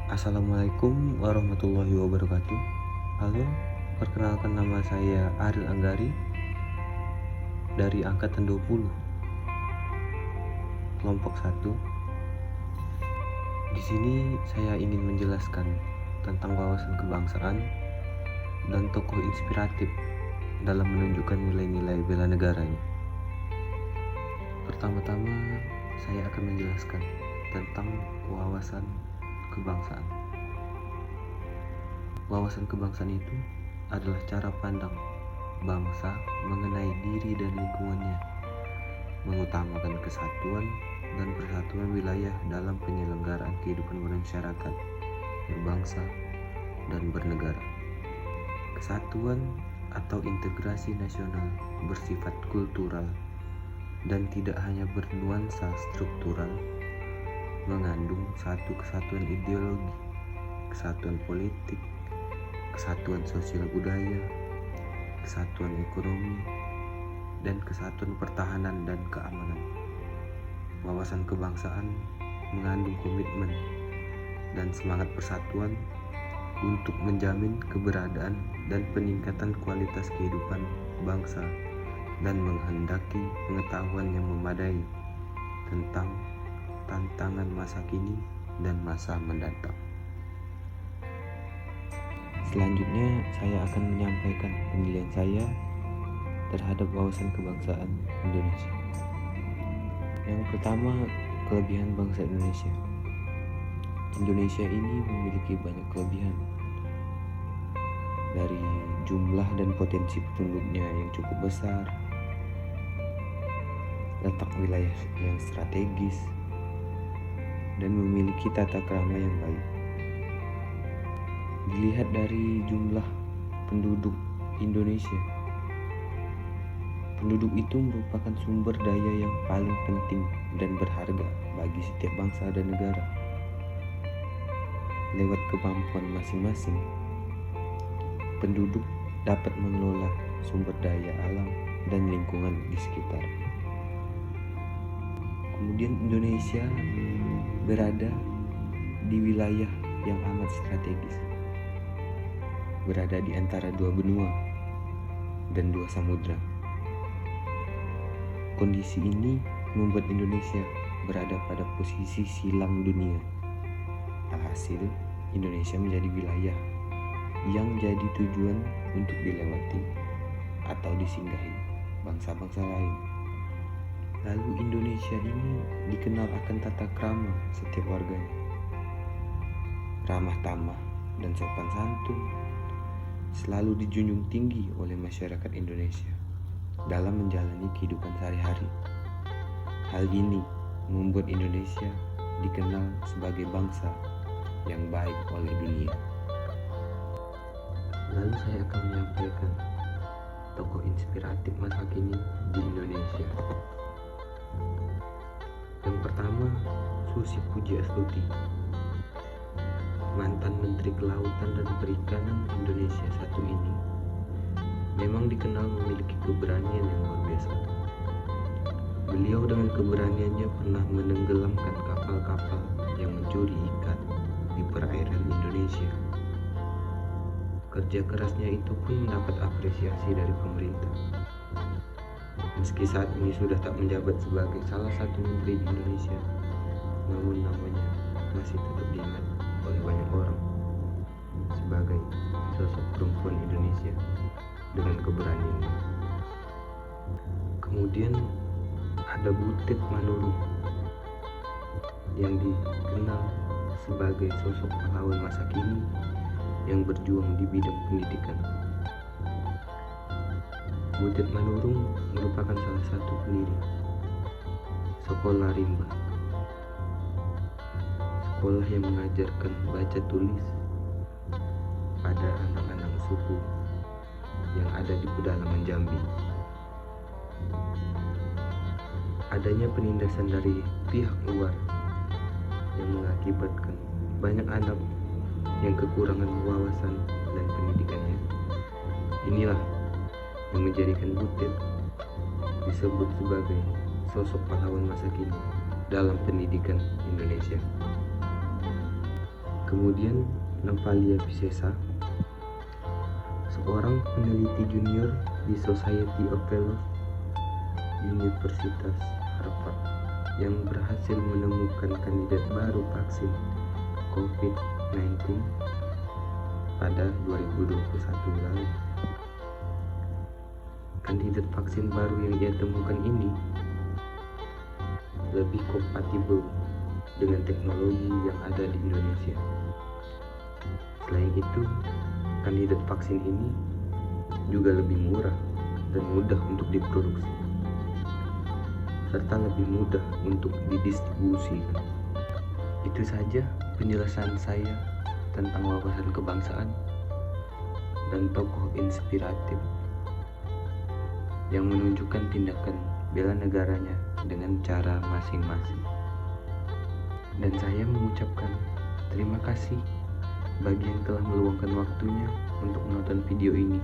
Assalamualaikum warahmatullahi wabarakatuh. Halo, perkenalkan nama saya Ariel Anggari dari angkatan 20, kelompok 1. Di sini saya ingin menjelaskan tentang wawasan kebangsaan dan tokoh inspiratif dalam menunjukkan nilai-nilai bela negaranya. Pertama-tama, saya akan menjelaskan tentang wawasan kebangsaan. Wawasan kebangsaan itu adalah cara pandang bangsa mengenai diri dan lingkungannya, mengutamakan kesatuan dan persatuan wilayah dalam penyelenggaraan kehidupan bermasyarakat, berbangsa, dan bernegara. Kesatuan atau integrasi nasional bersifat kultural dan tidak hanya bernuansa struktural, mengandung satu kesatuan ideologi, kesatuan politik, kesatuan sosial budaya, kesatuan ekonomi, dan kesatuan pertahanan dan keamanan. Wawasan kebangsaan mengandung komitmen dan semangat persatuan untuk menjamin keberadaan dan peningkatan kualitas kehidupan bangsa dan menghendaki pengetahuan yang memadai tentang tantangan masa kini dan masa mendatang. Selanjutnya, saya akan menyampaikan penilaian saya terhadap wawasan kebangsaan Indonesia. Yang pertama, kelebihan bangsa Indonesia. Indonesia ini memiliki banyak kelebihan, dari jumlah dan potensi penduduknya yang cukup besar, letak wilayah yang strategis, dan memiliki tata krama yang baik. Dilihat dari jumlah penduduk Indonesia, penduduk itu merupakan sumber daya yang paling penting dan berharga bagi setiap bangsa dan negara. Lewat kemampuan masing-masing, penduduk dapat mengelola sumber daya alam dan lingkungan di sekitar. Kemudian Indonesia berada di wilayah yang amat strategis, berada di antara dua benua dan dua samudra. Kondisi ini membuat Indonesia berada pada posisi silang dunia. Alhasil, Indonesia menjadi wilayah yang jadi tujuan untuk dilewati atau disinggahi bangsa-bangsa lain. Lalu Indonesia ini dikenal akan tata krama setiap warganya, ramah tamah dan sopan santun selalu dijunjung tinggi oleh masyarakat Indonesia dalam menjalani kehidupan sehari-hari. Hal ini membuat Indonesia dikenal sebagai bangsa yang baik oleh dunia. Lalu saya akan menyampaikan tokoh inspiratif masa kini di Indonesia. Yang pertama, Susi Pujiastuti, mantan Menteri Kelautan dan Perikanan Indonesia satu ini, memang dikenal memiliki keberanian yang luar biasa. Beliau dengan keberaniannya pernah menenggelamkan kapal-kapal yang mencuri ikan di perairan Indonesia. Kerja kerasnya itu pun mendapat apresiasi dari pemerintah. Meski saat ini sudah tak menjabat sebagai salah satu menteri di Indonesia, namun namanya masih tetap diingat oleh banyak orang sebagai sosok perempuan Indonesia dengan keberaniannya. Kemudian ada Butet Manurung yang dikenal sebagai sosok pahlawan masa kini yang berjuang di bidang pendidikan. Butet Manurung merupakan salah satu pendiri Sekolah Rimba, sekolah yang mengajarkan baca tulis pada anak-anak suku yang ada di pedalaman Jambi. Adanya penindasan dari pihak luar yang mengakibatkan banyak anak yang kekurangan wawasan dan pendidikannya. Inilah yang menjadikan Butet disebut sebagai sosok pahlawan masa kini dalam pendidikan Indonesia. Kemudian Navalia Piscesa, seorang peneliti junior di Society of Fellows Universitas Harvard yang berhasil menemukan kandidat baru vaksin COVID-19 pada 2021 lalu. Kandidat vaksin baru yang ia temukan ini lebih kompatibel dengan teknologi yang ada di Indonesia. Selain itu, kandidat vaksin ini juga lebih murah dan mudah untuk diproduksi, serta lebih mudah untuk didistribusikan. Itu saja penjelasan saya tentang wawasan kebangsaan dan tokoh inspiratif yang menunjukkan tindakan bela negaranya dengan cara masing-masing. Dan saya mengucapkan terima kasih bagi yang telah meluangkan waktunya untuk menonton video ini.